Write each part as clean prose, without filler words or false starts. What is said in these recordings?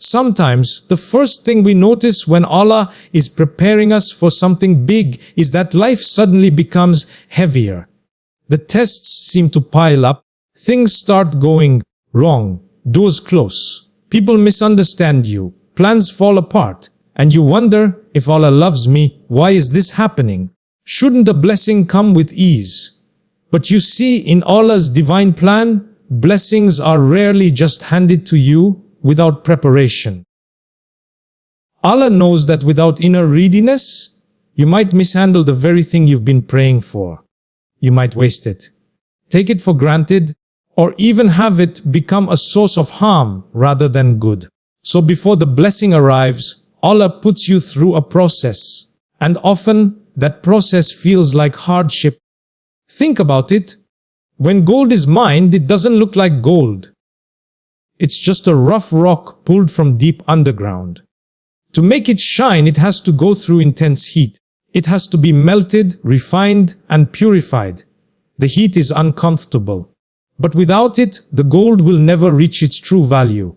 Sometimes, the first thing we notice when Allah is preparing us for something big is that life suddenly becomes heavier. The tests seem to pile up, things start going wrong, doors close, people misunderstand you, plans fall apart, and you wonder, if Allah loves me, why is this happening? Shouldn't the blessing come with ease? But you see, in Allah's divine plan, blessings are rarely just handed to you without preparation. Allah knows that without inner readiness, you might mishandle the very thing you've been praying for. You might waste it, take it for granted, or even have it become a source of harm rather than good. So before the blessing arrives, Allah puts you through a process, and often that process feels like hardship. Think about it. When gold is mined, it doesn't look like gold. It's just a rough rock pulled from deep underground. To make it shine, it has to go through intense heat. It has to be melted, refined, and purified. The heat is uncomfortable. But without it, the gold will never reach its true value.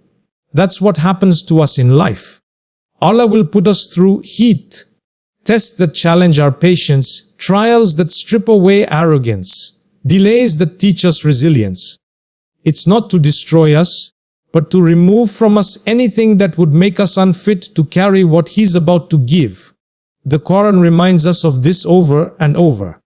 That's what happens to us in life. Allah will put us through heat, tests that challenge our patience, trials that strip away arrogance, delays that teach us resilience. It's not to destroy us, but to remove from us anything that would make us unfit to carry what He's about to give. The Quran reminds us of this over and over.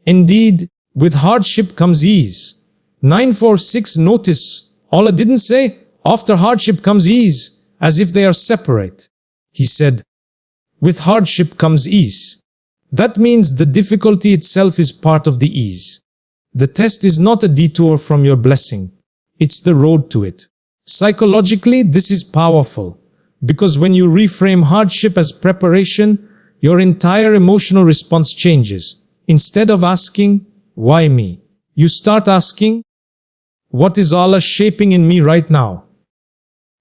Indeed, with hardship comes ease. 946. Notice, Allah didn't say, after hardship comes ease, as if they are separate. He said, with hardship comes ease. That means the difficulty itself is part of the ease. The test is not a detour from your blessing. It's the road to it. Psychologically, this is powerful, because when you reframe hardship as preparation, your entire emotional response changes. Instead of asking, why me? You start asking, what is Allah shaping in me right now?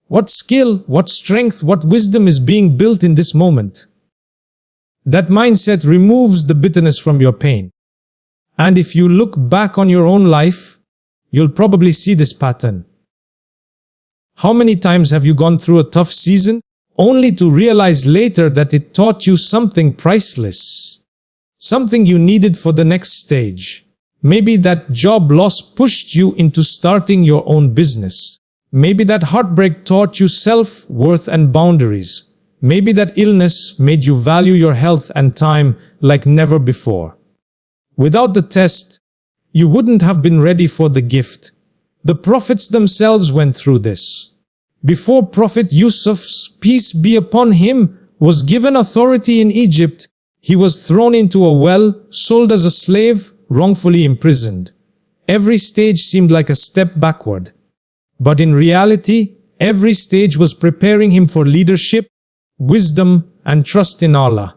What skill, what strength, what wisdom is being built in this moment? That mindset removes the bitterness from your pain. And if you look back on your own life, you'll probably see this pattern. How many times have you gone through a tough season, only to realize later that it taught you something priceless? Something you needed for the next stage. Maybe that job loss pushed you into starting your own business. Maybe that heartbreak taught you self-worth and boundaries. Maybe that illness made you value your health and time like never before. Without the test, you wouldn't have been ready for the gift. The prophets themselves went through this. Before Prophet Yusuf's, peace be upon him, was given authority in Egypt, he was thrown into a well, sold as a slave, wrongfully imprisoned. Every stage seemed like a step backward. But in reality, every stage was preparing him for leadership, wisdom, and trust in Allah.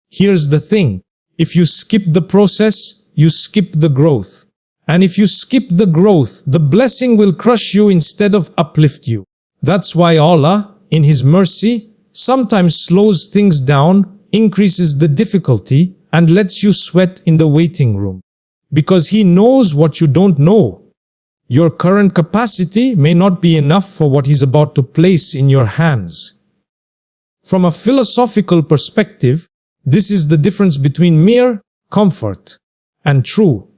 Here's the thing. If you skip the process, you skip the growth. And if you skip the growth, the blessing will crush you instead of uplift you. That's why Allah, in His mercy, sometimes slows things down, increases the difficulty, and lets you sweat in the waiting room. Because He knows what you don't know. Your current capacity may not be enough for what He's about to place in your hands. From a philosophical perspective, this is the difference between mere comfort and true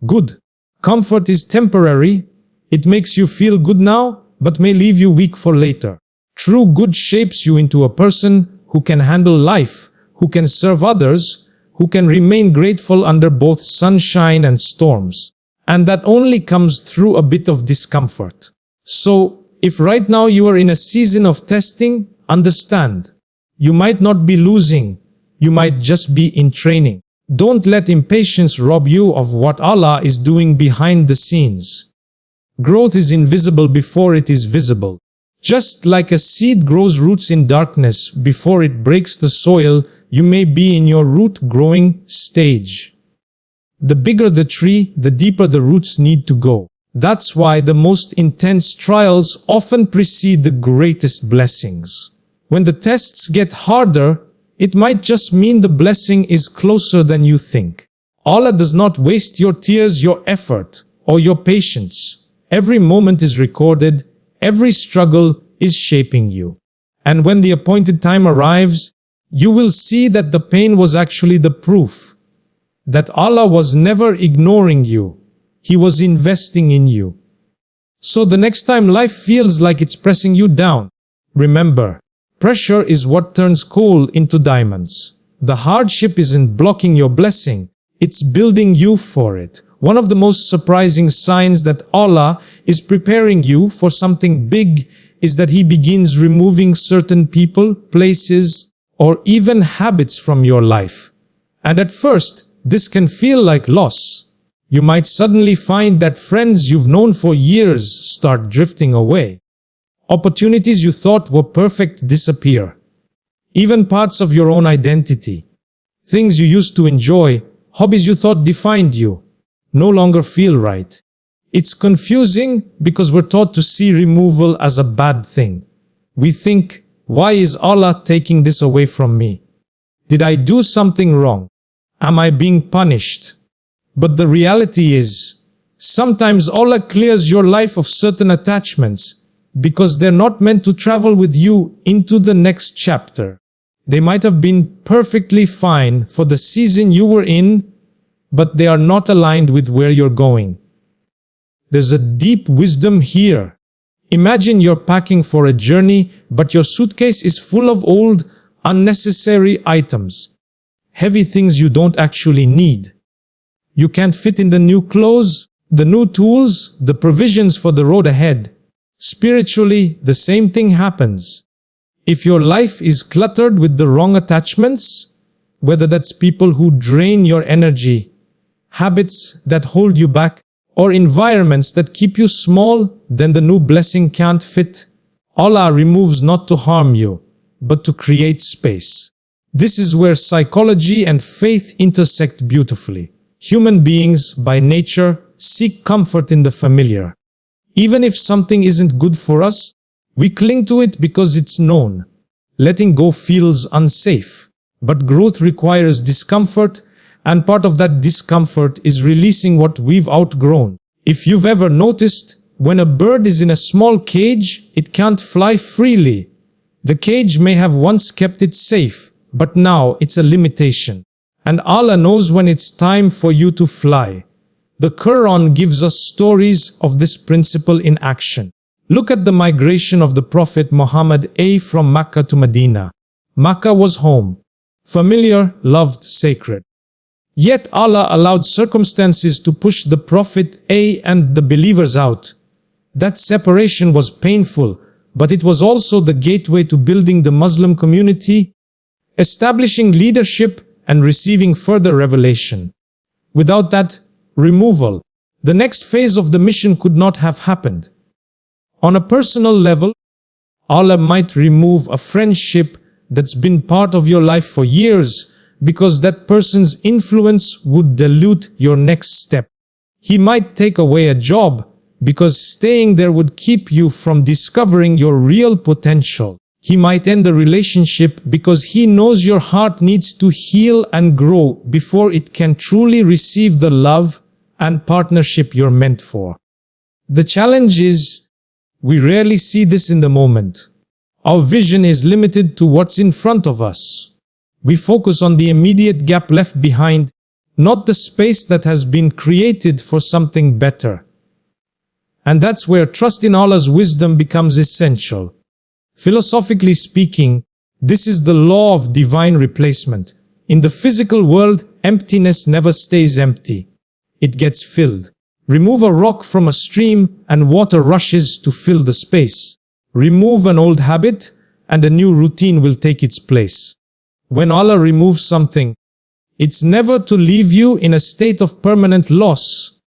good. Comfort is temporary. It makes you feel good now, but may leave you weak for later. True good shapes you into a person who can handle life, who can serve others, who can remain grateful under both sunshine and storms. And that only comes through a bit of discomfort. So, if right now you are in a season of testing, understand. You might not be losing. You might just be in training. Don't let impatience rob you of what Allah is doing behind the scenes. Growth is invisible before it is visible. Just like a seed grows roots in darkness before it breaks the soil, you may be in your root growing stage. The bigger the tree, the deeper the roots need to go. That's why the most intense trials often precede the greatest blessings. When the tests get harder, it might just mean the blessing is closer than you think. Allah does not waste your tears, your effort, or your patience. Every moment is recorded, every struggle, is shaping you. And when the appointed time arrives, you will see that the pain was actually the proof that Allah was never ignoring you. He was investing in you. So the next time life feels like it's pressing you down, remember, pressure is what turns coal into diamonds. The hardship isn't blocking your blessing, it's building you for it. One of the most surprising signs that Allah is preparing you for something big is that He begins removing certain people, places, or even habits from your life. And at first, this can feel like loss. You might suddenly find that friends you've known for years start drifting away. Opportunities you thought were perfect disappear. Even parts of your own identity, things you used to enjoy, hobbies you thought defined you, no longer feel right. It's confusing because we're taught to see removal as a bad thing. We think, why is Allah taking this away from me? Did I do something wrong? Am I being punished? But the reality is, sometimes Allah clears your life of certain attachments because they're not meant to travel with you into the next chapter. They might have been perfectly fine for the season you were in, but they are not aligned with where you're going. There's a deep wisdom here. Imagine you're packing for a journey, but your suitcase is full of old, unnecessary items. Heavy things you don't actually need. You can't fit in the new clothes, the new tools, the provisions for the road ahead. Spiritually, the same thing happens. If your life is cluttered with the wrong attachments, whether that's people who drain your energy, habits that hold you back, or environments that keep you small, then the new blessing can't fit. Allah removes not to harm you, but to create space. This is where psychology and faith intersect beautifully. Human beings, by nature, seek comfort in the familiar. Even if something isn't good for us, we cling to it because it's known. Letting go feels unsafe. But growth requires discomfort, and part of that discomfort is releasing what we've outgrown. If you've ever noticed, when a bird is in a small cage, it can't fly freely. The cage may have once kept it safe, but now it's a limitation. And Allah knows when it's time for you to fly. The Quran gives us stories of this principle in action. Look at the migration of the Prophet Muhammad from Mecca to Medina. Mecca was home. Familiar, loved, sacred. Yet Allah allowed circumstances to push the Prophet and the believers out. That separation was painful, but it was also the gateway to building the Muslim community, establishing leadership, and receiving further revelation. Without that removal, the next phase of the mission could not have happened. On a personal level, Allah might remove a friendship that's been part of your life for years because that person's influence would dilute your next step. He might take away a job because staying there would keep you from discovering your real potential. He might end the relationship because he knows your heart needs to heal and grow before it can truly receive the love and partnership you're meant for. The challenge is, we rarely see this in the moment. Our vision is limited to what's in front of us. We focus on the immediate gap left behind, not the space that has been created for something better. And that's where trust in Allah's wisdom becomes essential. Philosophically speaking, this is the law of divine replacement. In the physical world, emptiness never stays empty. It gets filled. Remove a rock from a stream and water rushes to fill the space. Remove an old habit and a new routine will take its place. When Allah removes something, it's never to leave you in a state of permanent loss.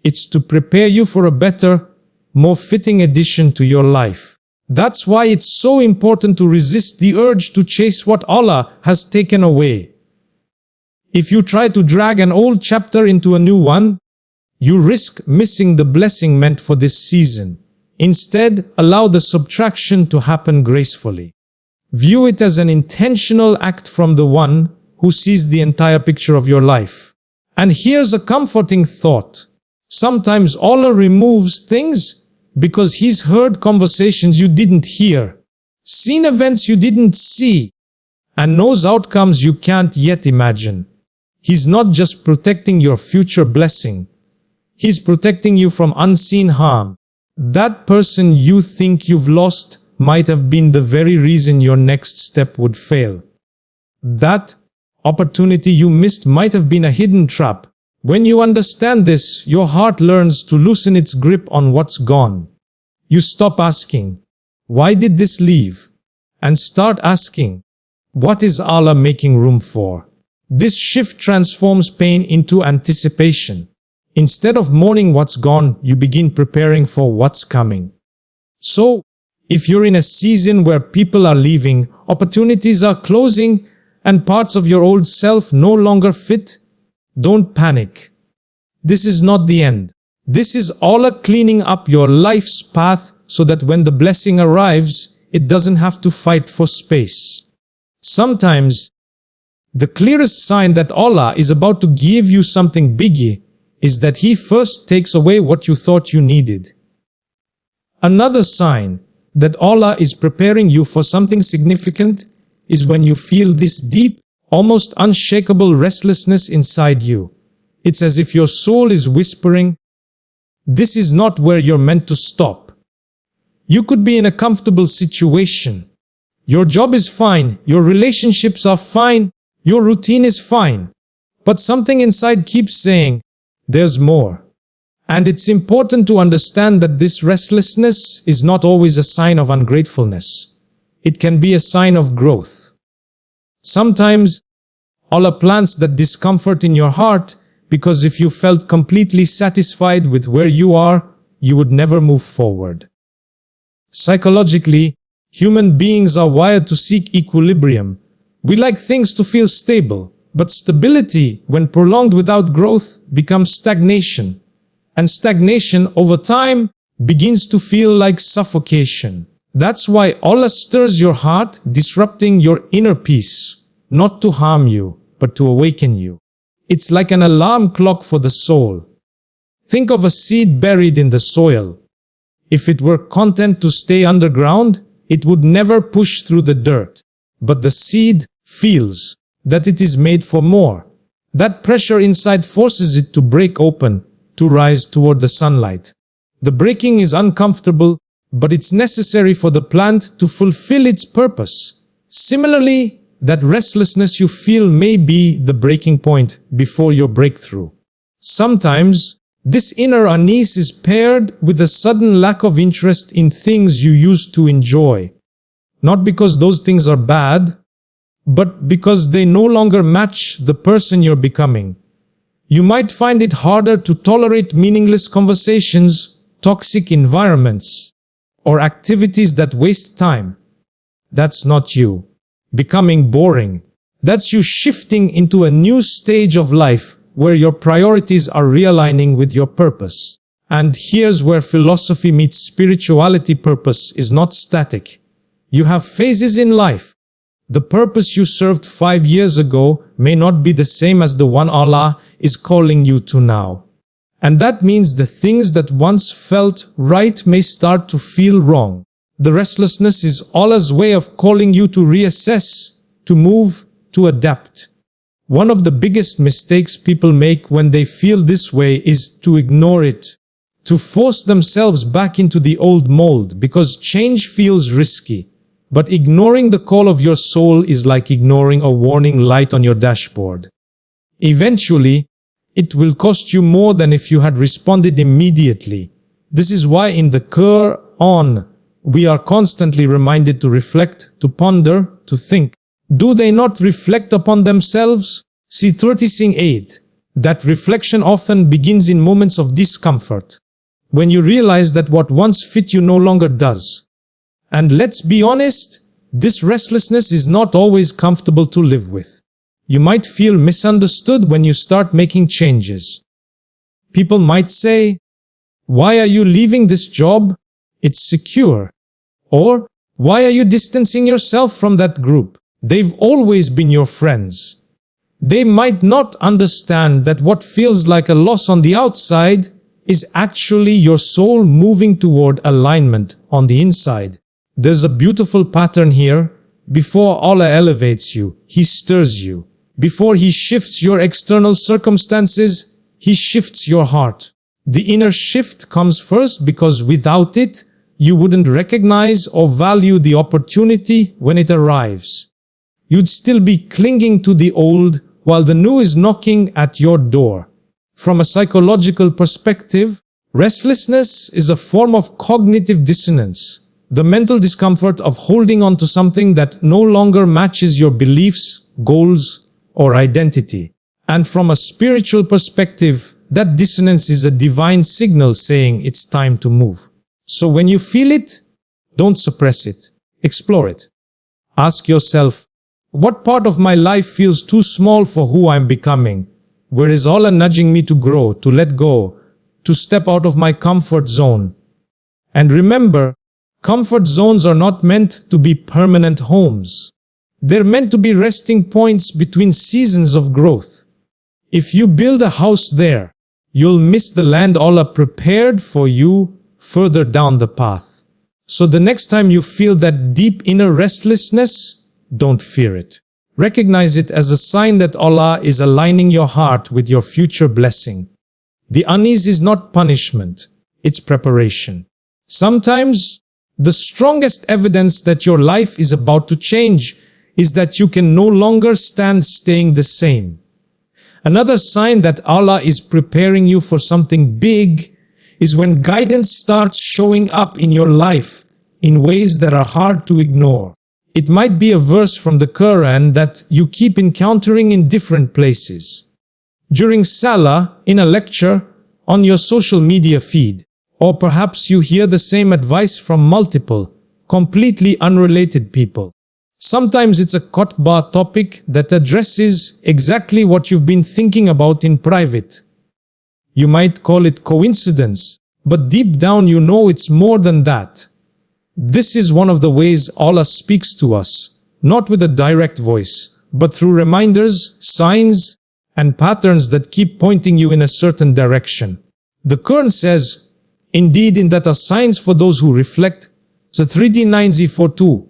It's to prepare you for a better, more fitting addition to your life. That's why it's so important to resist the urge to chase what Allah has taken away. If you try to drag an old chapter into a new one, you risk missing the blessing meant for this season. Instead, allow the subtraction to happen gracefully. View it as an intentional act from the one who sees the entire picture of your life. And here's a comforting thought. Sometimes Allah removes things because He's heard conversations you didn't hear, seen events you didn't see, and knows outcomes you can't yet imagine. He's not just protecting your future blessing. He's protecting you from unseen harm. That person you think you've lost might have been the very reason your next step would fail. That opportunity you missed might have been a hidden trap. When you understand this, your heart learns to loosen its grip on what's gone. You stop asking, "Why did this leave?" and start asking, "What is Allah making room for?" This shift transforms pain into anticipation. Instead of mourning what's gone, you begin preparing for what's coming. So, if you're in a season where people are leaving, opportunities are closing, and parts of your old self no longer fit, don't panic. This is not the end. This is Allah cleaning up your life's path so that when the blessing arrives, it doesn't have to fight for space. Sometimes, the clearest sign that Allah is about to give you something biggie is that He first takes away what you thought you needed. Another sign that Allah is preparing you for something significant is when you feel this deep, almost unshakable restlessness inside you. It's as if your soul is whispering, "This is not where you're meant to stop." You could be in a comfortable situation. Your job is fine, your relationships are fine, your routine is fine. But something inside keeps saying, "There's more." And it's important to understand that this restlessness is not always a sign of ungratefulness. It can be a sign of growth. Sometimes, Allah plants that discomfort in your heart because if you felt completely satisfied with where you are, you would never move forward. Psychologically, human beings are wired to seek equilibrium. We like things to feel stable, but stability, when prolonged without growth, becomes stagnation. And stagnation over time begins to feel like suffocation. That's why Allah stirs your heart, disrupting your inner peace, not to harm you, but to awaken you. It's like an alarm clock for the soul. Think of a seed buried in the soil. If it were content to stay underground, it would never push through the dirt. But the seed feels that it is made for more. That pressure inside forces it to break open, to rise toward the sunlight. The breaking is uncomfortable, but it's necessary for the plant to fulfill its purpose. Similarly, that restlessness you feel may be the breaking point before your breakthrough. Sometimes, this inner unease is paired with a sudden lack of interest in things you used to enjoy. Not because those things are bad, but because they no longer match the person you're becoming. You might find it harder to tolerate meaningless conversations, toxic environments, or activities that waste time. That's not you becoming boring. That's you shifting into a new stage of life where your priorities are realigning with your purpose. And here's where philosophy meets spirituality. Purpose is not static. You have phases in life. The purpose you served 5 years ago may not be the same as the one Allah is calling you to now. And that means the things that once felt right may start to feel wrong. The restlessness is Allah's way of calling you to reassess, to move, to adapt. One of the biggest mistakes people make when they feel this way is to ignore it, to force themselves back into the old mold because change feels risky. But ignoring the call of your soul is like ignoring a warning light on your dashboard. Eventually, it will cost you more than if you had responded immediately. This is why in the Quran, we are constantly reminded to reflect, to ponder, to think. Do they not reflect upon themselves? See 36:8. That reflection often begins in moments of discomfort, when you realize that what once fit you no longer does. And let's be honest, this restlessness is not always comfortable to live with. You might feel misunderstood when you start making changes. People might say, "Why are you leaving this job? It's secure." Or, "Why are you distancing yourself from that group? They've always been your friends." They might not understand that what feels like a loss on the outside is actually your soul moving toward alignment on the inside. There's a beautiful pattern here. Before Allah elevates you, He stirs you. Before He shifts your external circumstances, He shifts your heart. The inner shift comes first because without it, you wouldn't recognize or value the opportunity when it arrives. You'd still be clinging to the old while the new is knocking at your door. From a psychological perspective, restlessness is a form of cognitive dissonance, the mental discomfort of holding on to something that no longer matches your beliefs, goals, or identity. And from a spiritual perspective, that dissonance is a divine signal saying it's time to move. So when you feel it, don't suppress it. Explore it. Ask yourself, what part of my life feels too small for who I'm becoming? Where is Allah nudging me to grow, to let go, to step out of my comfort zone? And remember, comfort zones are not meant to be permanent homes. They're meant to be resting points between seasons of growth. If you build a house there, you'll miss the land Allah prepared for you further down the path. So the next time you feel that deep inner restlessness, don't fear it. Recognize it as a sign that Allah is aligning your heart with your future blessing. The unease is not punishment, it's preparation. Sometimes, the strongest evidence that your life is about to change is that you can no longer stand staying the same. Another sign that Allah is preparing you for something big is when guidance starts showing up in your life in ways that are hard to ignore. It might be a verse from the Quran that you keep encountering in different places. During Salah, in a lecture, on your social media feed, or perhaps you hear the same advice from multiple, completely unrelated people. Sometimes it's a khutbah topic that addresses exactly what you've been thinking about in private. You might call it coincidence, but deep down you know it's more than that. This is one of the ways Allah speaks to us, not with a direct voice, but through reminders, signs, and patterns that keep pointing you in a certain direction. The Quran says, "Indeed, in that are signs for those who reflect." So 3D9Z42.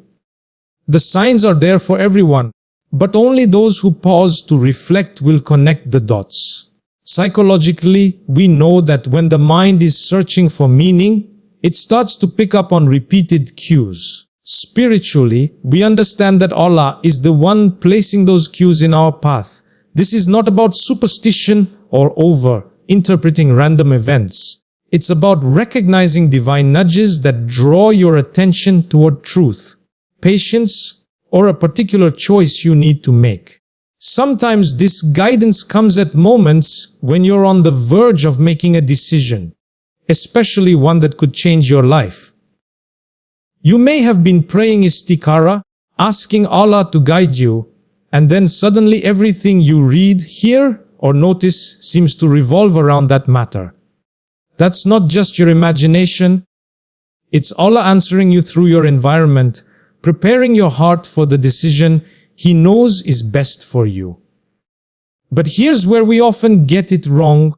The signs are there for everyone, but only those who pause to reflect will connect the dots. Psychologically, we know that when the mind is searching for meaning, it starts to pick up on repeated cues. Spiritually, we understand that Allah is the one placing those cues in our path. This is not about superstition or over-interpreting random events. It's about recognizing divine nudges that draw your attention toward truth, patience, or a particular choice you need to make. Sometimes this guidance comes at moments when you're on the verge of making a decision, especially one that could change your life. You may have been praying istikhara, asking Allah to guide you, and then suddenly everything you read, hear, or notice seems to revolve around that matter. That's not just your imagination, it's Allah answering you through your environment, preparing your heart for the decision He knows is best for you. But here's where we often get it wrong.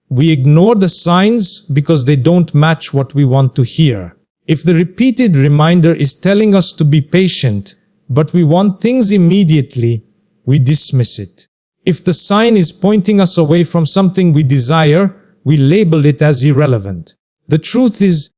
We ignore the signs because they don't match what we want to hear. If the repeated reminder is telling us to be patient, but we want things immediately, we dismiss it. If the sign is pointing us away from something we desire, we label it as irrelevant. The truth is,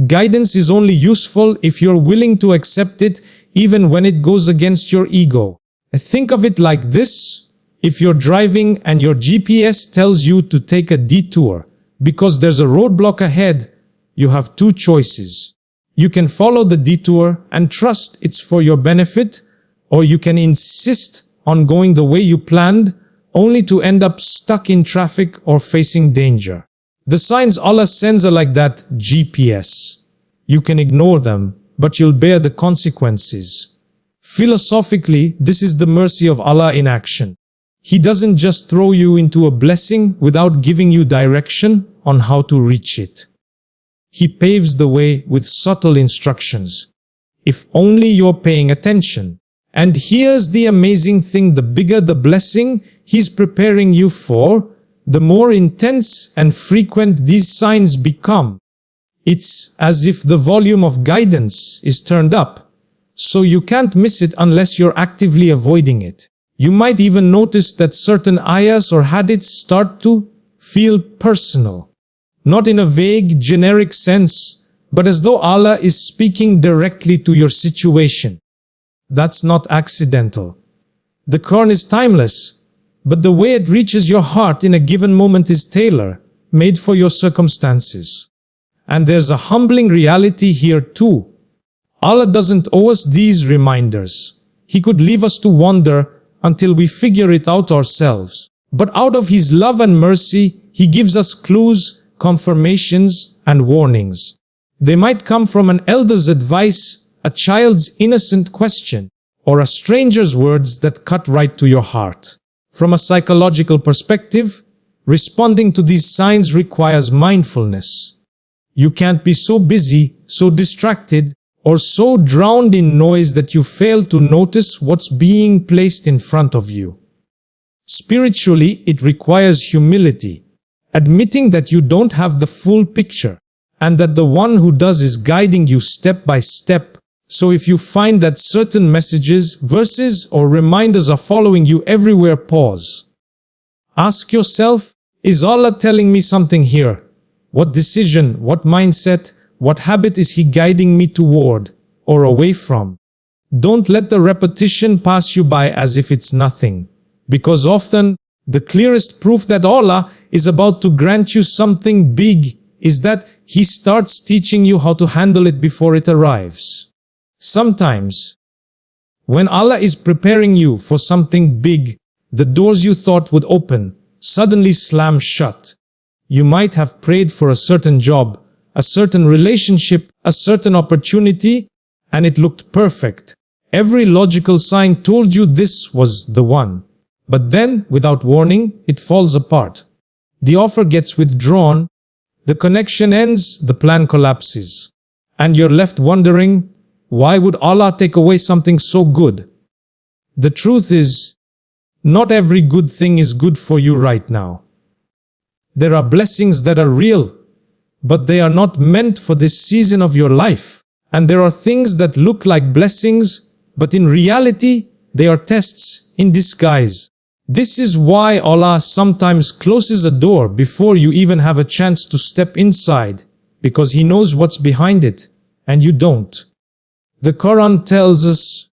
guidance is only useful if you're willing to accept it even when it goes against your ego. Think of it like this. If you're driving and your GPS tells you to take a detour because there's a roadblock ahead, you have two choices. You can follow the detour and trust it's for your benefit, or you can insist on going the way you planned, only to end up stuck in traffic or facing danger. The signs Allah sends are like that GPS. You can ignore them, but you'll bear the consequences. Philosophically, this is the mercy of Allah in action. He doesn't just throw you into a blessing without giving you direction on how to reach it. He paves the way with subtle instructions, if only you're paying attention. And here's the amazing thing, the bigger the blessing He's preparing you for, the more intense and frequent these signs become. It's as if the volume of guidance is turned up, so you can't miss it unless you're actively avoiding it. You might even notice that certain ayahs or hadiths start to feel personal. Not in a vague, generic sense, but as though Allah is speaking directly to your situation. That's not accidental. The Quran is timeless, but the way it reaches your heart in a given moment is tailor-made for your circumstances. And there's a humbling reality here too. Allah doesn't owe us these reminders. He could leave us to wander until we figure it out ourselves. But out of His love and mercy, He gives us clues, confirmations, and warnings. They might come from an elder's advice, a child's innocent question, or a stranger's words that cut right to your heart. From a psychological perspective, responding to these signs requires mindfulness. You can't be so busy, so distracted, or so drowned in noise that you fail to notice what's being placed in front of you. Spiritually, it requires humility, admitting that you don't have the full picture, and that the one who does is guiding you step by step. So if you find that certain messages, verses, or reminders are following you everywhere, pause. Ask yourself, is Allah telling me something here? What decision, what mindset, what habit is He guiding me toward or away from? Don't let the repetition pass you by as if it's nothing, because often the clearest proof that Allah is about to grant you something big is that He starts teaching you how to handle it before it arrives. Sometimes, when Allah is preparing you for something big, the doors you thought would open suddenly slam shut. You might have prayed for a certain job, a certain relationship, a certain opportunity, and it looked perfect. Every logical sign told you this was the one. But then, without warning, it falls apart. The offer gets withdrawn, the connection ends, the plan collapses. And you're left wondering, why would Allah take away something so good? The truth is, not every good thing is good for you right now. There are blessings that are real, but they are not meant for this season of your life. And there are things that look like blessings, but in reality, they are tests in disguise. This is why Allah sometimes closes a door before you even have a chance to step inside, because He knows what's behind it, and you don't. The Quran tells us,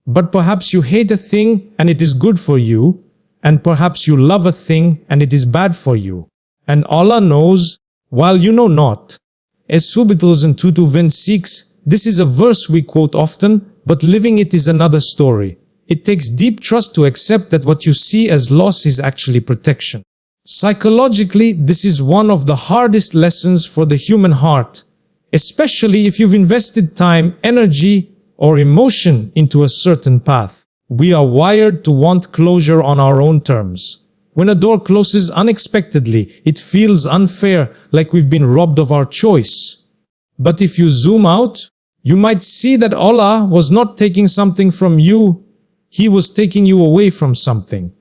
but perhaps you hate a thing and it is good for you, and perhaps you love a thing and it is bad for you. And Allah knows, while you know not. Es-Subitls in 2:26, this is a verse we quote often, but living it is another story. It takes deep trust to accept that what you see as loss is actually protection. Psychologically, this is one of the hardest lessons for the human heart, especially if you've invested time, energy, or emotion into a certain path. We are wired to want closure on our own terms. When a door closes unexpectedly, it feels unfair, like we've been robbed of our choice. But if you zoom out, you might see that Allah was not taking something from you, He was taking you away from something.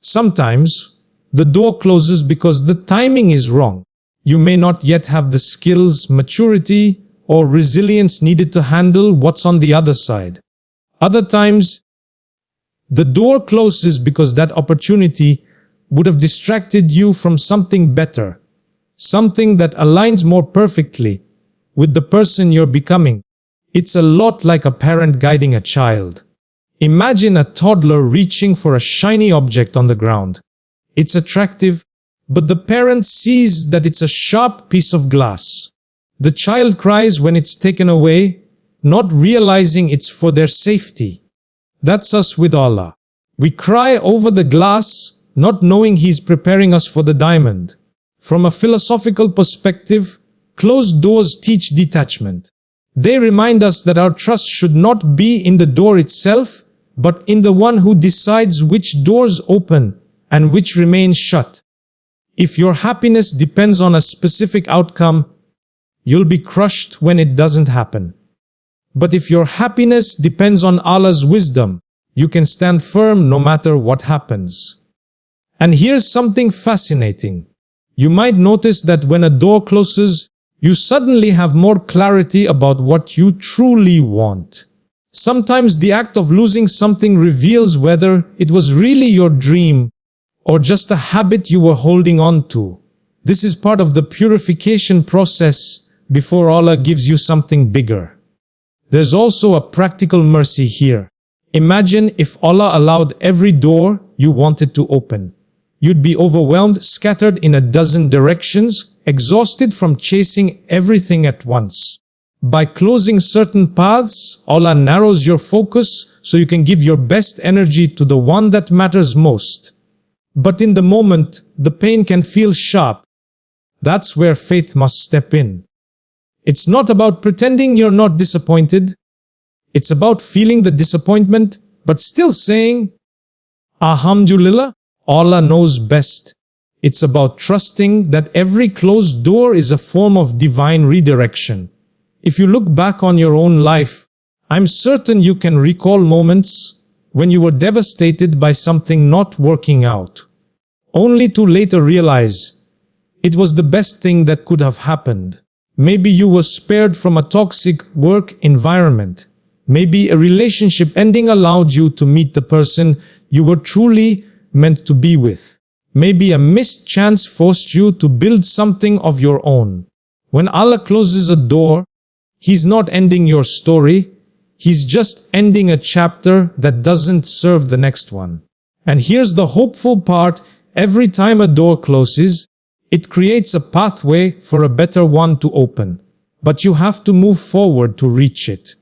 Sometimes, the door closes because the timing is wrong. You may not yet have the skills, maturity, or resilience needed to handle what's on the other side. Other times, the door closes because that opportunity would have distracted you from something better, something that aligns more perfectly with the person you're becoming. It's a lot like a parent guiding a child. Imagine a toddler reaching for a shiny object on the ground. It's attractive, but the parent sees that it's a sharp piece of glass. The child cries when it's taken away, not realizing it's for their safety. That's us with Allah. We cry over the glass, not knowing He's preparing us for the diamond. From a philosophical perspective, closed doors teach detachment. They remind us that our trust should not be in the door itself, but in the one who decides which doors open and which remain shut. If your happiness depends on a specific outcome, you'll be crushed when it doesn't happen. But if your happiness depends on Allah's wisdom, you can stand firm no matter what happens. And here's something fascinating. You might notice that when a door closes, you suddenly have more clarity about what you truly want. Sometimes the act of losing something reveals whether it was really your dream or just a habit you were holding on to. This is part of the purification process before Allah gives you something bigger. There's also a practical mercy here. Imagine if Allah allowed every door you wanted to open. You'd be overwhelmed, scattered in a dozen directions, exhausted from chasing everything at once. By closing certain paths, Allah narrows your focus so you can give your best energy to the one that matters most. But in the moment, the pain can feel sharp. That's where faith must step in. It's not about pretending you're not disappointed. It's about feeling the disappointment, but still saying, Alhamdulillah, Allah knows best. It's about trusting that every closed door is a form of divine redirection. If you look back on your own life, I'm certain you can recall moments when you were devastated by something not working out, only to later realize it was the best thing that could have happened. Maybe you were spared from a toxic work environment. Maybe a relationship ending allowed you to meet the person you were truly meant to be with. Maybe a missed chance forced you to build something of your own. When Allah closes a door, He's not ending your story. He's just ending a chapter that doesn't serve the next one. And here's the hopeful part. Every time a door closes, it creates a pathway for a better one to open. But you have to move forward to reach it.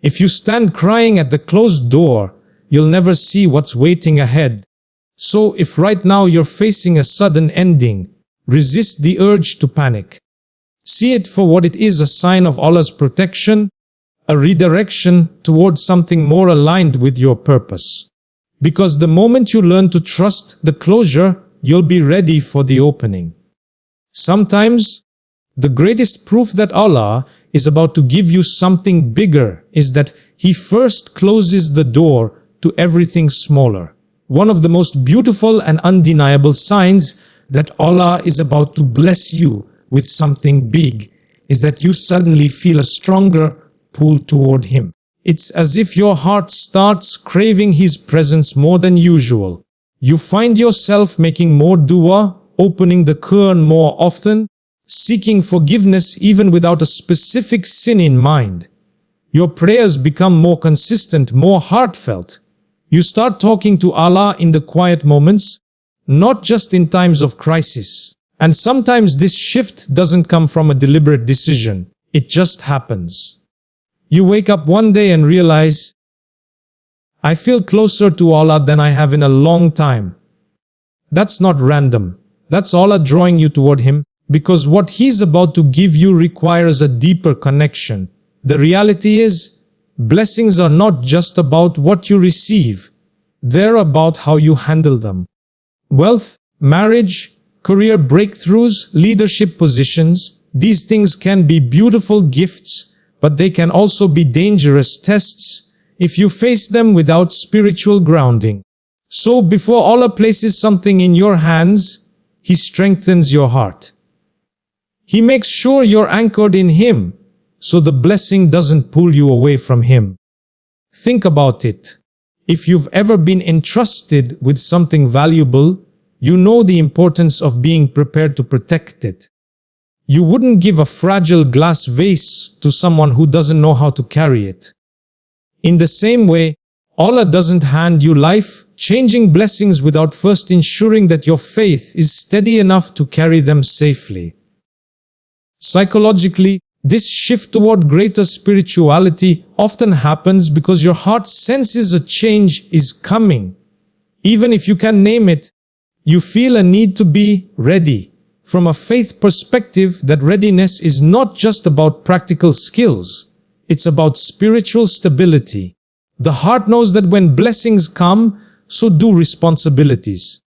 If you stand crying at the closed door, you'll never see what's waiting ahead. So if right now you're facing a sudden ending, resist the urge to panic. See it for what it is, a sign of Allah's protection, a redirection towards something more aligned with your purpose. Because the moment you learn to trust the closure, you'll be ready for the opening. Sometimes, the greatest proof that Allah is about to give you something bigger is that He first closes the door to everything smaller. One of the most beautiful and undeniable signs that Allah is about to bless you with something big is that you suddenly feel a stronger pull toward Him. It's as if your heart starts craving His presence more than usual. You find yourself making more dua, opening the Quran more often, seeking forgiveness even without a specific sin in mind. Your prayers become more consistent, more heartfelt. You start talking to Allah in the quiet moments, not just in times of crisis. And sometimes this shift doesn't come from a deliberate decision. It just happens. You wake up one day and realize, I feel closer to Allah than I have in a long time. That's not random. That's Allah drawing you toward Him, because what He's about to give you requires a deeper connection. The reality is, blessings are not just about what you receive. They're about how you handle them. Wealth, marriage, career breakthroughs, leadership positions, these things can be beautiful gifts, but they can also be dangerous tests if you face them without spiritual grounding. So before Allah places something in your hands, He strengthens your heart. He makes sure you're anchored in Him, so the blessing doesn't pull you away from Him. Think about it. If you've ever been entrusted with something valuable, you know the importance of being prepared to protect it. You wouldn't give a fragile glass vase to someone who doesn't know how to carry it. In the same way, Allah doesn't hand you life-changing blessings without first ensuring that your faith is steady enough to carry them safely. Psychologically, this shift toward greater spirituality often happens because your heart senses a change is coming. Even if you can name it, you feel a need to be ready. From a faith perspective, that readiness is not just about practical skills. It's about spiritual stability. The heart knows that when blessings come, so do responsibilities.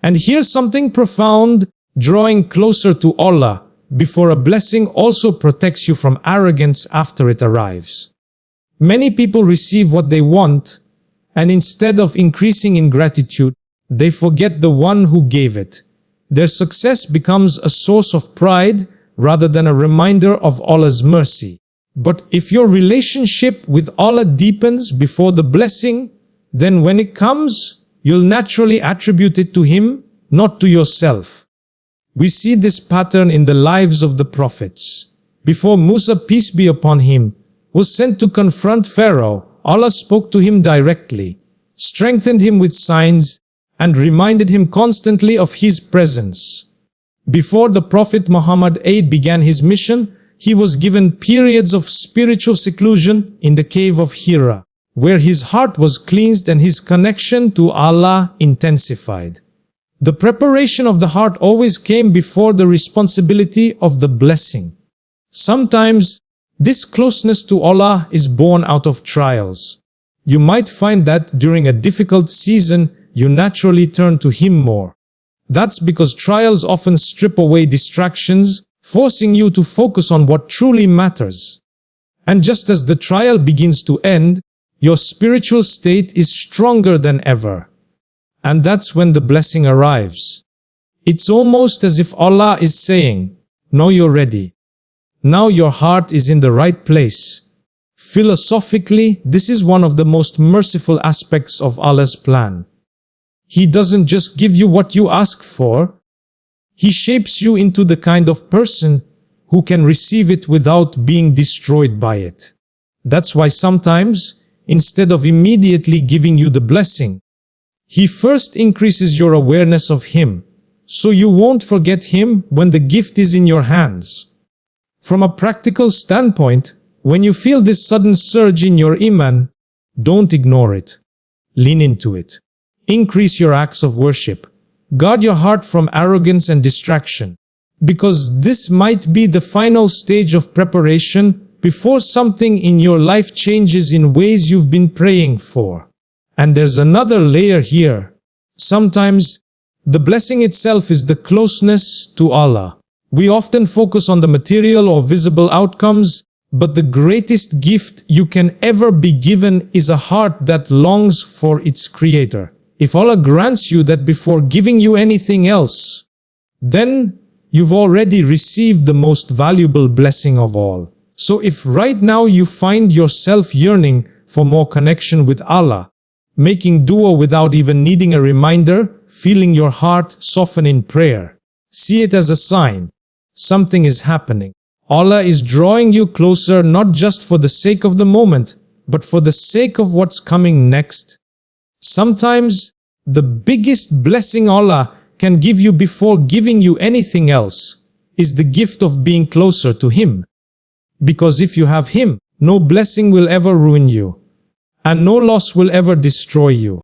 And here's something profound: drawing closer to Allah before a blessing also protects you from arrogance after it arrives. Many people receive what they want, and instead of increasing in gratitude, they forget the one who gave it. Their success becomes a source of pride rather than a reminder of Allah's mercy. But if your relationship with Allah deepens before the blessing, then when it comes, you'll naturally attribute it to Him, not to yourself. We see this pattern in the lives of the prophets. Before Musa, peace be upon him, was sent to confront Pharaoh, Allah spoke to him directly, strengthened him with signs, and reminded him constantly of His presence. Before the Prophet Muhammad began his mission, he was given periods of spiritual seclusion in the cave of Hira, where his heart was cleansed and his connection to Allah intensified. The preparation of the heart always came before the responsibility of the blessing. Sometimes, this closeness to Allah is born out of trials. You might find that during a difficult season, you naturally turn to Him more. That's because trials often strip away distractions, forcing you to focus on what truly matters. And just as the trial begins to end, your spiritual state is stronger than ever. And that's when the blessing arrives. It's almost as if Allah is saying, "Now you're ready. Now your heart is in the right place." Philosophically, this is one of the most merciful aspects of Allah's plan. He doesn't just give you what you ask for. He shapes you into the kind of person who can receive it without being destroyed by it. That's why sometimes, instead of immediately giving you the blessing, He first increases your awareness of Him, so you won't forget Him when the gift is in your hands. From a practical standpoint, when you feel this sudden surge in your iman, don't ignore it. Lean into it. Increase your acts of worship. Guard your heart from arrogance and distraction, because this might be the final stage of preparation before something in your life changes in ways you've been praying for. And there's another layer here. Sometimes, the blessing itself is the closeness to Allah. We often focus on the material or visible outcomes, but the greatest gift you can ever be given is a heart that longs for its Creator. If Allah grants you that before giving you anything else, then you've already received the most valuable blessing of all. So if right now you find yourself yearning for more connection with Allah, making dua without even needing a reminder, feeling your heart soften in prayer, see it as a sign. Something is happening. Allah is drawing you closer not just for the sake of the moment, but for the sake of what's coming next. Sometimes, the biggest blessing Allah can give you before giving you anything else is the gift of being closer to Him. Because if you have Him, no blessing will ever ruin you, and no loss will ever destroy you.